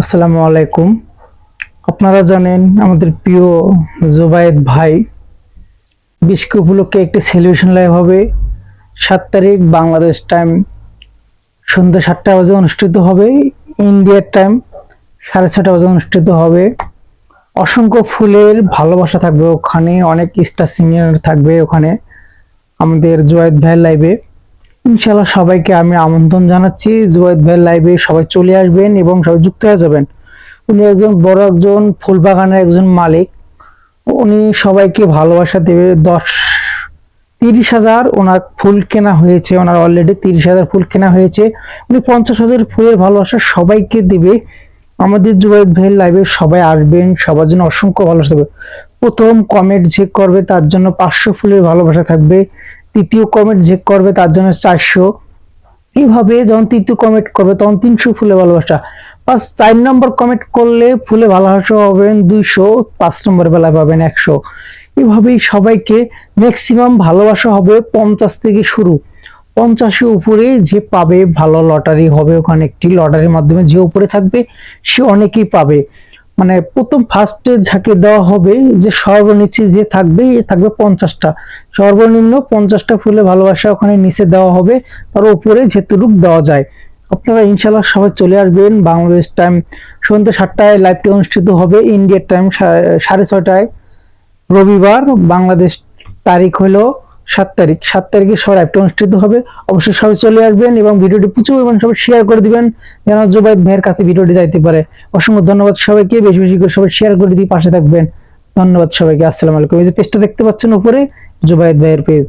আসসালামু আলাইকুম। আপনারা জানেন আমাদের প্রিয় জুবায়েদ ভাই বিশকে উপলক্ষে একটি সেলিব্রেশন লাইভ হবে 7 তারিখ বাংলাদেশ টাইম সন্ধ্যা 7টা বাজে অনুষ্ঠিত হবে। ইন্ডিয়ার টাইম 6:30 বাজে অনুষ্ঠিত হবে। অসংখ্য ফুলের ভালোবাসা থাকবে ওখানে, অনেক স্টার সিঙ্গার থাকবে ওখানে আমাদের জুবায়েদ ভাইয়ের লাইভে। ইনশাআল্লাহ সবাইকে আমি আমন্ত্রণ জানাচ্ছি জুবায়েদ ভাইয়ের লাইভে, সবাই চলে আসবেন এবং সবাই যুক্ত হয়ে যাবেন। উনি একজন বড় একজন ফুল বাগানের একজন মালিক। উনি সবাইকে ভালোবাসা দেবে। 30,000 ওনার ফুল কেনা হয়েছে, ওনার অলরেডি 30,000 ফুল কেনা হয়েছে। উনি 50,000 ফুলের ভালোবাসা সবাইকে দেবে। আমাদের জুবায়েদ ভাইয়ের লাইভে সবাই আসবেন, সবার জন্য অসংখ্য ভালোবাসা দেবে। প্রথম কমেন্ট যে করবে তার জন্য 500 ফুলের ভালোবাসা থাকবে। তৃতীয় কমেন্ট যে করবে তার জন্য 400। এইভাবে যখন তৃতীয় কমেন্ট করবে তখন 300 ফুলে ভালোবাসা। 4 নম্বর কমেন্ট করলে ফুলে ভালোবাসা হবেন 200, 5 নম্বর বেলা পাবেন 100। এভাবেই সবাইকে ম্যাক্সিমাম ভালোবাসা হবে 50 থেকে শুরু। 50 উপরে যে পাবে ভালো লটারি হবে, ওখানে একটি লটারির মাধ্যমে যে উপরে থাকবে সে অনেকেই পাবে। মানে প্রথম ফার্স্টে যাকে দেওয়া হবে, যে সর্বনিচে যে থাকবে এ থাকবে 50টা, সর্বনিম্ন 50টা ফুলে ভালোবাসা ওখানে নিচে দেওয়া হবে, তার উপরে যেটুকু দেওয়া যায়। আপনারা ইনশাল্লাহ সবাই চলে আসবেন। বাংলাদেশ টাইম সন্ধ্যা 7টায় লাইভটি অনুষ্ঠিত হবে। ইন্ডিয়ার টাইম 6:30টায় রবিবার। বাংলাদেশ তারিখ হলো 7 তারিখ। 7 তারিখে সবাই লাইভটি অনুষ্ঠিত হবে। অবশ্যই সবাই চলে আসবেন এবং ভিডিওটি প্রচুর পরিমাণ সবাই শেয়ার করে দিবেন যেন জুবায়েদ ভাইয়ের কাছে ভিডিওটি যাইতে পারে। অসংখ্য ধন্যবাদ সবাইকে, বেশি বেশি করে সবাই শেয়ার করে দিয়ে পাশে থাকবেন। ধন্যবাদ সবাইকে। আসসালামু আলাইকুম। এই যে পেজটা দেখতে পাচ্ছেন উপরে, জুবায়েদ ভাইয়ের পেজ।